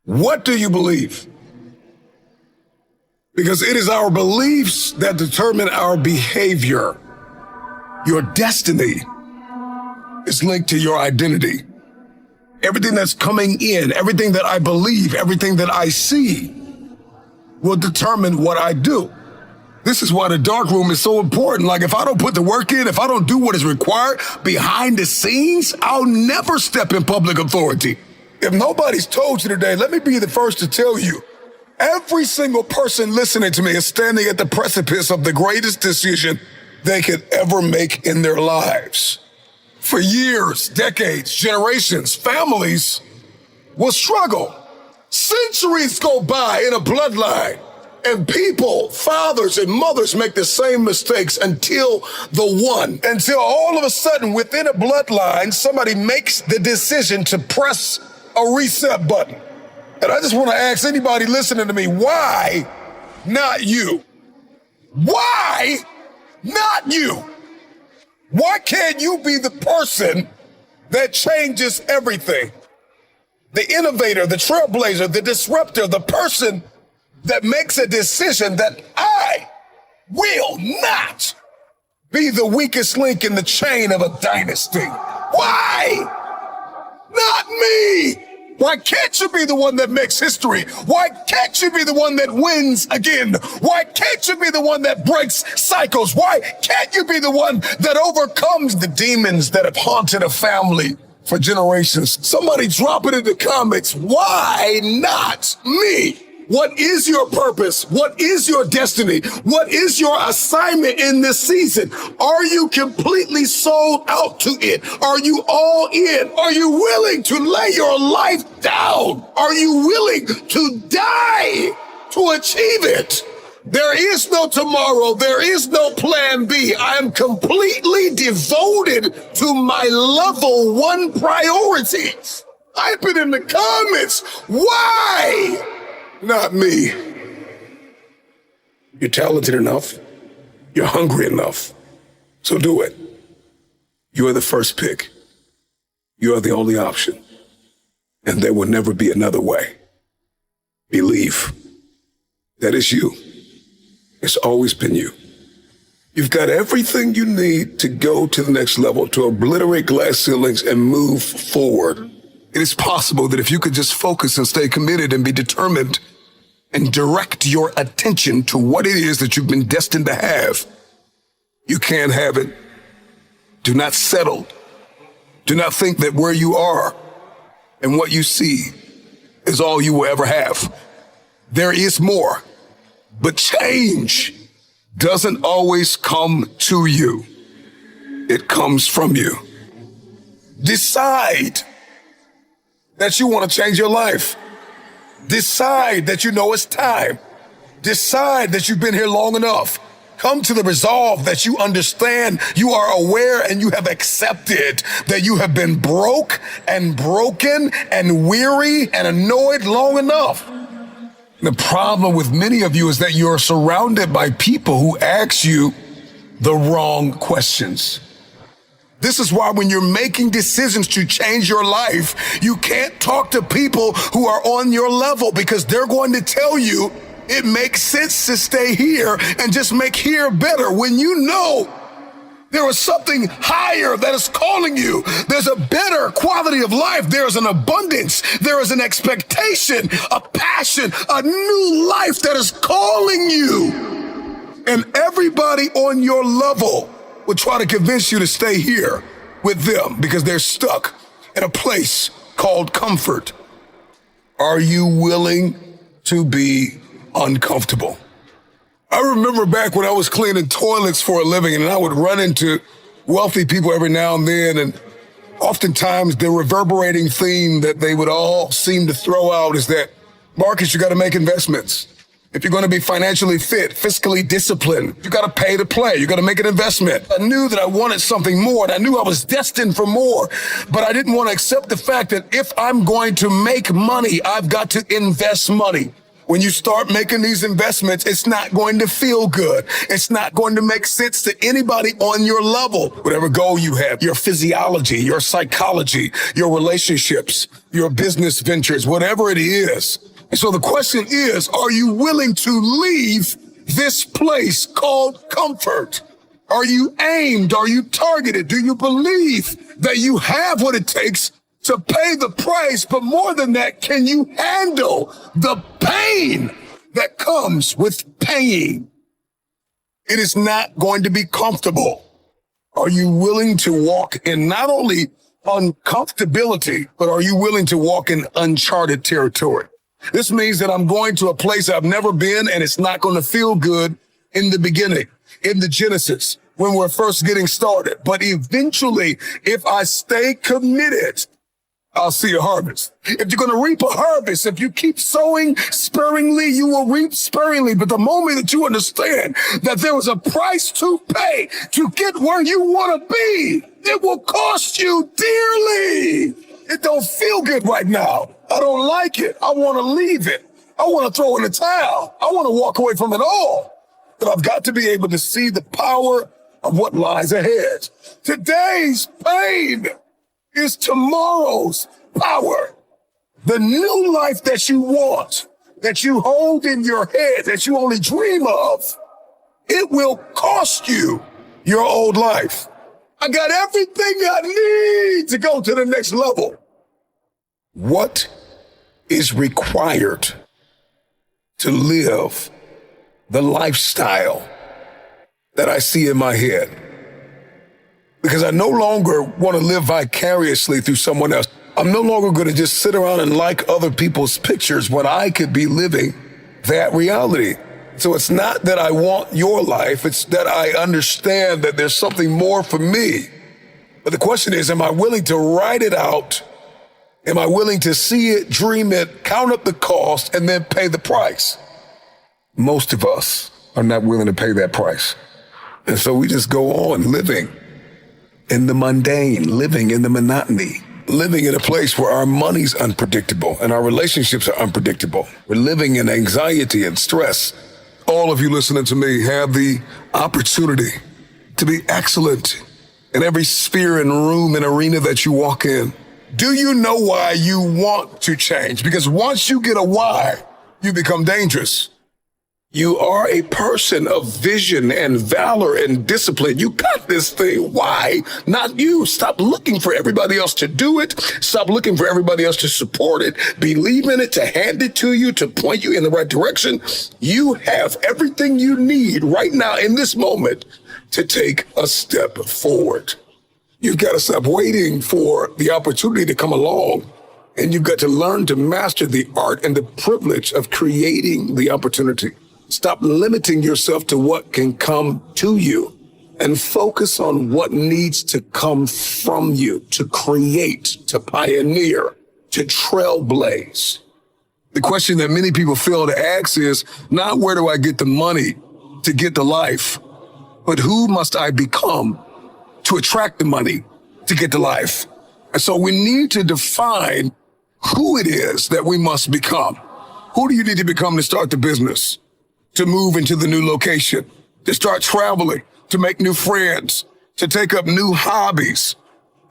What do you believe? Because it is our beliefs that determine our behavior. Your destiny is linked to your identity. Everything that's coming in, everything that I believe, everything that I see will determine what I do. This is why the dark room is so important. Like, if I don't put the work in, if I don't do what is required behind the scenes, I'll never step in public authority. If nobody's told you today, let me be the first to tell you, every single person listening to me is standing at the precipice of the greatest decision they could ever make in their lives. For years, decades, generations, families will struggle. Centuries go by in a bloodline, and people, fathers and mothers, make the same mistakes until all of a sudden within a bloodline, somebody makes the decision to press a reset button. And I just want to ask anybody listening to me, why not you? Why not you? Why can't you be the person that changes everything? The innovator, the trailblazer, the disruptor, the person that makes a decision that I will not be the weakest link in the chain of a dynasty. Why? Not me. Why can't you be the one that makes history? Why can't you be the one that wins again? Why can't you be the one that breaks cycles? Why can't you be the one that overcomes the demons that have haunted a family for generations? Somebody drop it in the comments. Why not me? What is your purpose? What is your destiny? What is your assignment in this season? Are you completely sold out to it? Are you all in? Are you willing to lay your life down? Are you willing to die to achieve it? There is no tomorrow. There is no plan B. I am completely devoted to my level 1 priorities. Type it in the comments. Why? Not me. You're talented enough. You're hungry enough. So do it. You are the first pick. You are the only option. And there will never be another way. Believe. That is you. It's always been you. You've got everything you need to go to the next level, to obliterate glass ceilings and move forward. It is possible that if you could just focus and stay committed and be determined and direct your attention to what it is that you've been destined to have, you can have it. Do not settle. Do not think that where you are and what you see is all you will ever have. There is more, but change doesn't always come to you. It comes from you. Decide that you want to change your life. Decide that you know it's time. Decide that you've been here long enough. Come to the resolve that you understand, you are aware, and you have accepted that you have been broke and broken and weary and annoyed long enough. The problem with many of you is that you're surrounded by people who ask you the wrong questions. This is why when you're making decisions to change your life, you can't talk to people who are on your level, because they're going to tell you it makes sense to stay here and just make here better, when you know there is something higher that is calling you. There's a better quality of life. There's an abundance. There is an expectation, a passion, a new life that is calling you. And everybody on your level will try to convince you to stay here with them because they're stuck in a place called comfort. Are you willing to be uncomfortable? I remember back when I was cleaning toilets for a living, and I would run into wealthy people every now and then, and oftentimes the reverberating theme that they would all seem to throw out is that, Marcus, you got to make investments. If you're going to be financially fit, fiscally disciplined, you got to pay to play. You got to make an investment. I knew that I wanted something more, and I knew I was destined for more, but I didn't want to accept the fact that if I'm going to make money, I've got to invest money. When you start making these investments, it's not going to feel good. It's not going to make sense to anybody on your level. Whatever goal you have, your physiology, your psychology, your relationships, your business ventures, whatever it is. And so the question is, are you willing to leave this place called comfort? Are you aimed? Are you targeted? Do you believe that you have what it takes to pay the price? But more than that, can you handle the pain that comes with paying? It is not going to be comfortable. Are you willing to walk in not only uncomfortability, but are you willing to walk in uncharted territory? This means that I'm going to a place I've never been, and it's not going to feel good in the beginning, in the genesis, when we're first getting started. But eventually, if I stay committed, I'll see a harvest. If you're going to reap a harvest, if you keep sowing sparingly, you will reap sparingly. But the moment that you understand that there was a price to pay to get where you want to be, it will cost you dearly. It don't feel good right now. I don't like it. I want to leave it. I want to throw in the towel. I want to walk away from it all. But I've got to be able to see the power of what lies ahead. Today's pain is tomorrow's power. The new life that you want, that you hold in your head, that you only dream of, it will cost you your old life. I got everything I need to go to the next level. What is required to live the lifestyle that I see in my head? Because I no longer want to live vicariously through someone else. I'm no longer going to just sit around and like other people's pictures when I could be living that reality. So it's not that I want your life, it's that I understand that there's something more for me. But the question is, am I willing to write it out? Am I willing to see it, dream it, count up the cost, and then pay the price? Most of us are not willing to pay that price. And so we just go on living in the mundane, living in the monotony, living in a place where our money's unpredictable and our relationships are unpredictable. We're living in anxiety and stress. All of you listening to me have the opportunity to be excellent in every sphere and room and arena that you walk in. Do you know why you want to change? Because once you get a why, you become dangerous. You are a person of vision and valor and discipline. You got this thing. Why? Not you. Stop looking for everybody else to do it. Stop looking for everybody else to support it. Believe in it, to hand it to you, to point you in the right direction. You have everything you need right now in this moment to take a step forward. You've got to stop waiting for the opportunity to come along, and you've got to learn to master the art and the privilege of creating the opportunity. Stop limiting yourself to what can come to you and focus on what needs to come from you to create, to pioneer, to trailblaze. The question that many people fail to ask is not where do I get the money to get the life, but who must I become to attract the money to get the life? And so we need to define who it is that we must become. Who do you need to become to start the business, to move into the new location, to start traveling, to make new friends, to take up new hobbies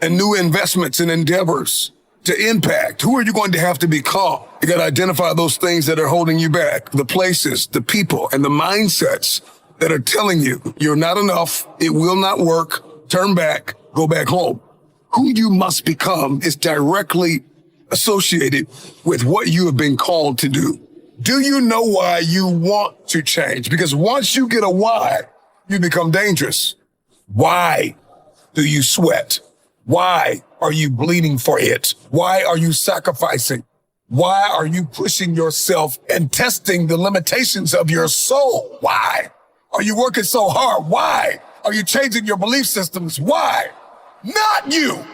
and new investments and endeavors, to impact? Who are you going to have to become? You got to identify those things that are holding you back, the places, the people, and the mindsets that are telling you you're not enough, it will not work, turn back, go back home. Who you must become is directly associated with what you have been called to do. Do you know why you want to change? Because once you get a why, you become dangerous. Why do you sweat? Why are you bleeding for it? Why are you sacrificing? Why are you pushing yourself and testing the limitations of your soul? Why are you working so hard? Why are you changing your belief systems? Why? Not you.